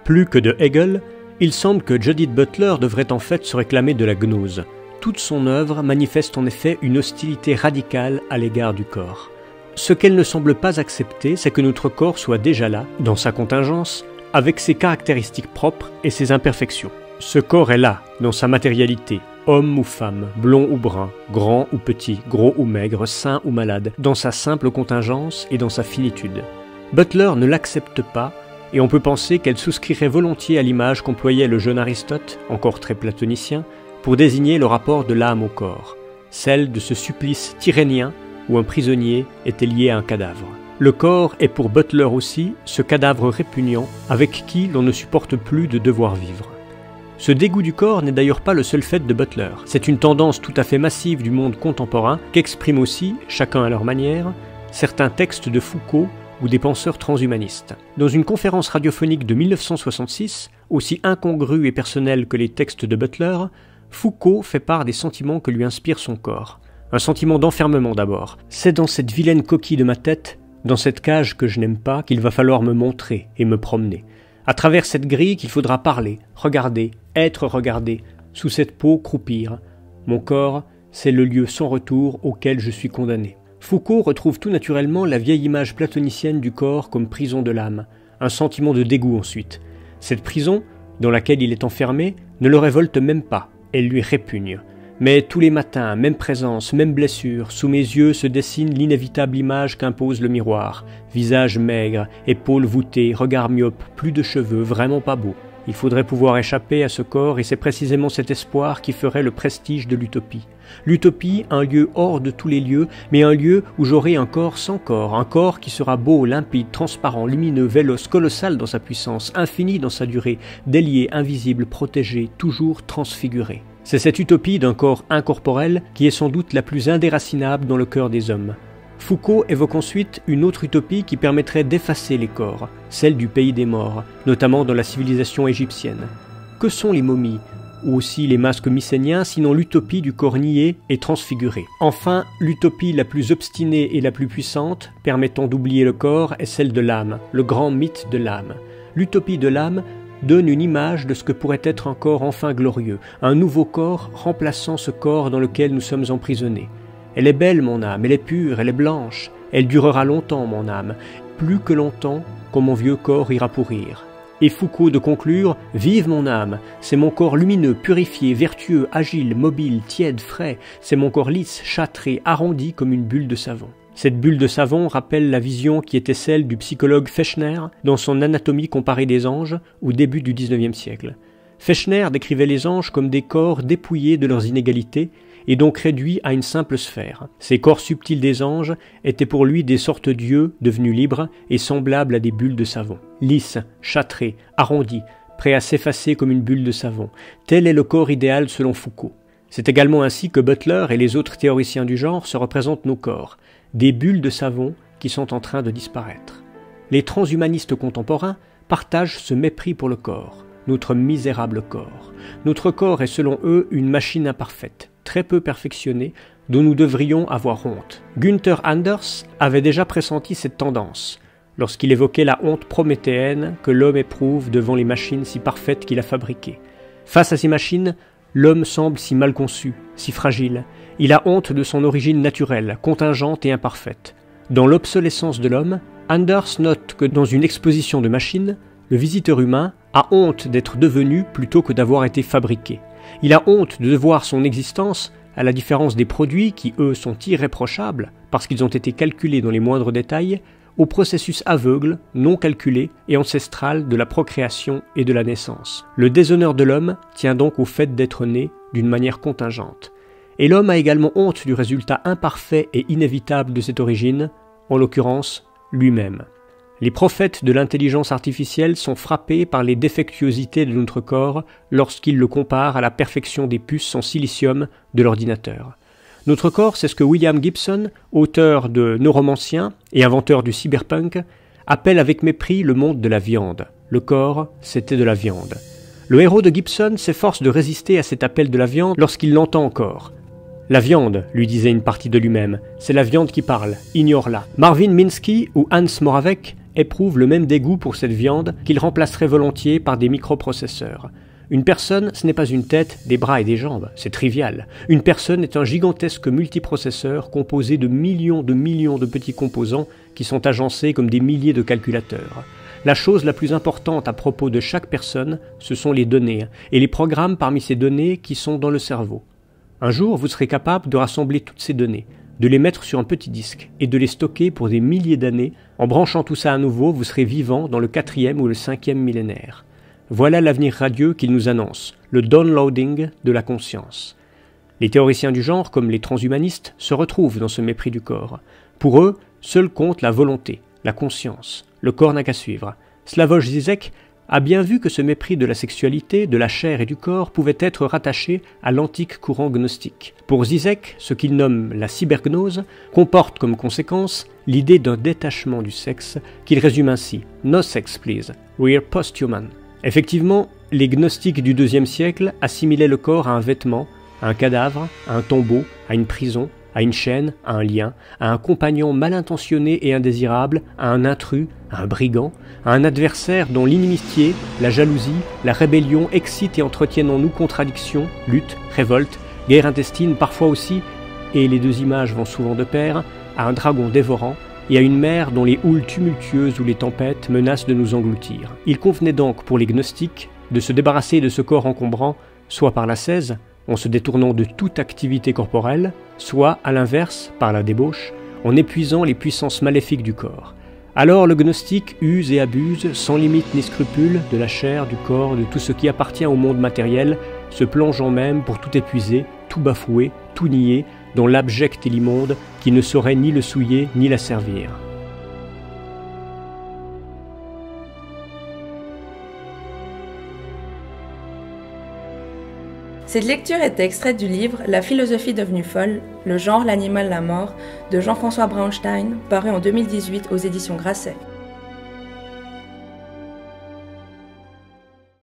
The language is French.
Plus que de Hegel, il semble que Judith Butler devrait en fait se réclamer de la gnose. Toute son œuvre manifeste en effet une hostilité radicale à l'égard du corps. Ce qu'elle ne semble pas accepter, c'est que notre corps soit déjà là, dans sa contingence, avec ses caractéristiques propres et ses imperfections. Ce corps est là, dans sa matérialité, homme ou femme, blond ou brun, grand ou petit, gros ou maigre, sain ou malade, dans sa simple contingence et dans sa finitude. Butler ne l'accepte pas, et on peut penser qu'elle souscrirait volontiers à l'image qu'employait le jeune Aristote, encore très platonicien, pour désigner le rapport de l'âme au corps, celle de ce supplice tyrrhénien où un prisonnier était lié à un cadavre. Le corps est pour Butler aussi ce cadavre répugnant avec qui l'on ne supporte plus de devoir vivre. Ce dégoût du corps n'est d'ailleurs pas le seul fait de Butler. C'est une tendance tout à fait massive du monde contemporain qu'expriment aussi, chacun à leur manière, certains textes de Foucault ou des penseurs transhumanistes. Dans une conférence radiophonique de 1966, aussi incongrue et personnelle que les textes de Butler, Foucault fait part des sentiments que lui inspire son corps. Un sentiment d'enfermement d'abord. C'est dans cette vilaine coquille de ma tête, dans cette cage que je n'aime pas, qu'il va falloir me montrer et me promener. À travers cette grille qu'il faudra parler, regarder, être regardé, sous cette peau croupir. Mon corps, c'est le lieu sans retour auquel je suis condamné. Foucault retrouve tout naturellement la vieille image platonicienne du corps comme prison de l'âme, un sentiment de dégoût ensuite. Cette prison, dans laquelle il est enfermé, ne le révolte même pas, elle lui répugne. Mais tous les matins, même présence, même blessure, sous mes yeux se dessine l'inévitable image qu'impose le miroir. Visage maigre, épaules voûtées, regard myope, plus de cheveux, vraiment pas beau. Il faudrait pouvoir échapper à ce corps et c'est précisément cet espoir qui ferait le prestige de l'utopie. L'utopie, un lieu hors de tous les lieux, mais un lieu où j'aurai un corps sans corps, un corps qui sera beau, limpide, transparent, lumineux, véloce, colossal dans sa puissance, infini dans sa durée, délié, invisible, protégé, toujours transfiguré. C'est cette utopie d'un corps incorporel qui est sans doute la plus indéracinable dans le cœur des hommes. Foucault évoque ensuite une autre utopie qui permettrait d'effacer les corps, celle du pays des morts, notamment dans la civilisation égyptienne. Que sont les momies, ou aussi les masques mycéniens, sinon l'utopie du corps nié et transfiguré? Enfin, l'utopie la plus obstinée et la plus puissante, permettant d'oublier le corps, est celle de l'âme, le grand mythe de l'âme. L'utopie de l'âme donne une image de ce que pourrait être un corps enfin glorieux, un nouveau corps remplaçant ce corps dans lequel nous sommes emprisonnés. Elle est belle, mon âme, elle est pure, elle est blanche, elle durera longtemps, mon âme, plus que longtemps, quand mon vieux corps ira pourrir. Et Foucault de conclure « Vive mon âme, c'est mon corps lumineux, purifié, vertueux, agile, mobile, tiède, frais, c'est mon corps lisse, châtré, arrondi comme une bulle de savon. » Cette bulle de savon rappelle la vision qui était celle du psychologue Fechner dans son Anatomie comparée des anges au début du XIXe siècle. Fechner décrivait les anges comme des corps dépouillés de leurs inégalités et donc réduits à une simple sphère. Ces corps subtils des anges étaient pour lui des sortes d'yeux devenus libres et semblables à des bulles de savon. Lisses, châtrés, arrondis, prêts à s'effacer comme une bulle de savon. Tel est le corps idéal selon Foucault. C'est également ainsi que Butler et les autres théoriciens du genre se représentent nos corps, des bulles de savon qui sont en train de disparaître. Les transhumanistes contemporains partagent ce mépris pour le corps, notre misérable corps. Notre corps est selon eux une machine imparfaite, très peu perfectionnée, dont nous devrions avoir honte. Günther Anders avait déjà pressenti cette tendance, lorsqu'il évoquait la honte prométhéenne que l'homme éprouve devant les machines si parfaites qu'il a fabriquées. Face à ces machines, l'homme semble si mal conçu, si fragile. Il a honte de son origine naturelle, contingente et imparfaite. Dans l'obsolescence de l'homme, Anders note que dans une exposition de machines, le visiteur humain a honte d'être devenu plutôt que d'avoir été fabriqué. Il a honte de devoir son existence, à la différence des produits qui, eux, sont irréprochables, parce qu'ils ont été calculés dans les moindres détails, au processus aveugle, non calculé et ancestral de la procréation et de la naissance. Le déshonneur de l'homme tient donc au fait d'être né d'une manière contingente. Et l'homme a également honte du résultat imparfait et inévitable de cette origine, en l'occurrence lui-même. Les prophètes de l'intelligence artificielle sont frappés par les défectuosités de notre corps lorsqu'ils le comparent à la perfection des puces en silicium de l'ordinateur. Notre corps, c'est ce que William Gibson, auteur de Neuromancien et inventeur du cyberpunk, appelle avec mépris le monde de la viande. Le corps, c'était de la viande. Le héros de Gibson s'efforce de résister à cet appel de la viande lorsqu'il l'entend encore. La viande, lui disait une partie de lui-même, c'est la viande qui parle, ignore-la. Marvin Minsky ou Hans Moravec éprouvent le même dégoût pour cette viande qu'ils remplaceraient volontiers par des microprocesseurs. Une personne, ce n'est pas une tête, des bras et des jambes, c'est trivial. Une personne est un gigantesque multiprocesseur composé de millions de petits composants qui sont agencés comme des milliers de calculateurs. La chose la plus importante à propos de chaque personne, ce sont les données, et les programmes parmi ces données qui sont dans le cerveau. Un jour, vous serez capable de rassembler toutes ces données, de les mettre sur un petit disque et de les stocker pour des milliers d'années. En branchant tout ça à nouveau, vous serez vivant dans le 4e ou le 5e millénaire. Voilà l'avenir radieux qu'il nous annonce, le downloading de la conscience. Les théoriciens du genre, comme les transhumanistes, se retrouvent dans ce mépris du corps. Pour eux, seul compte la volonté, la conscience. Le corps n'a qu'à suivre. Slavoj Žižek a bien vu que ce mépris de la sexualité, de la chair et du corps pouvait être rattaché à l'antique courant gnostique. Pour Žižek, ce qu'il nomme la cybergnose comporte comme conséquence l'idée d'un détachement du sexe qu'il résume ainsi « No sex please, we're post-human ». Effectivement, les gnostiques du IIe siècle assimilaient le corps à un vêtement, à un cadavre, à un tombeau, à une prison, à une chaîne, à un lien, à un compagnon mal intentionné et indésirable, à un intrus, à un brigand, à un adversaire dont l'inimitié, la jalousie, la rébellion excitent et entretiennent en nous contradictions, luttes, révoltes, guerre intestine parfois aussi, et les deux images vont souvent de pair, à un dragon dévorant, et à une mer dont les houles tumultueuses ou les tempêtes menacent de nous engloutir. Il convenait donc pour les gnostiques de se débarrasser de ce corps encombrant, soit par l'ascèse, en se détournant de toute activité corporelle, soit, à l'inverse, par la débauche, en épuisant les puissances maléfiques du corps. Alors le gnostique use et abuse, sans limite ni scrupule, de la chair, du corps, de tout ce qui appartient au monde matériel, se plongeant même pour tout épuiser, tout bafouer, tout nier, dans l'abject et l'immonde qui ne saurait ni le souiller ni la servir. Cette lecture était extraite du livre « La philosophie devenue folle, le genre, l'animal, la mort » de Jean-François Braunstein, paru en 2018 aux éditions Grasset.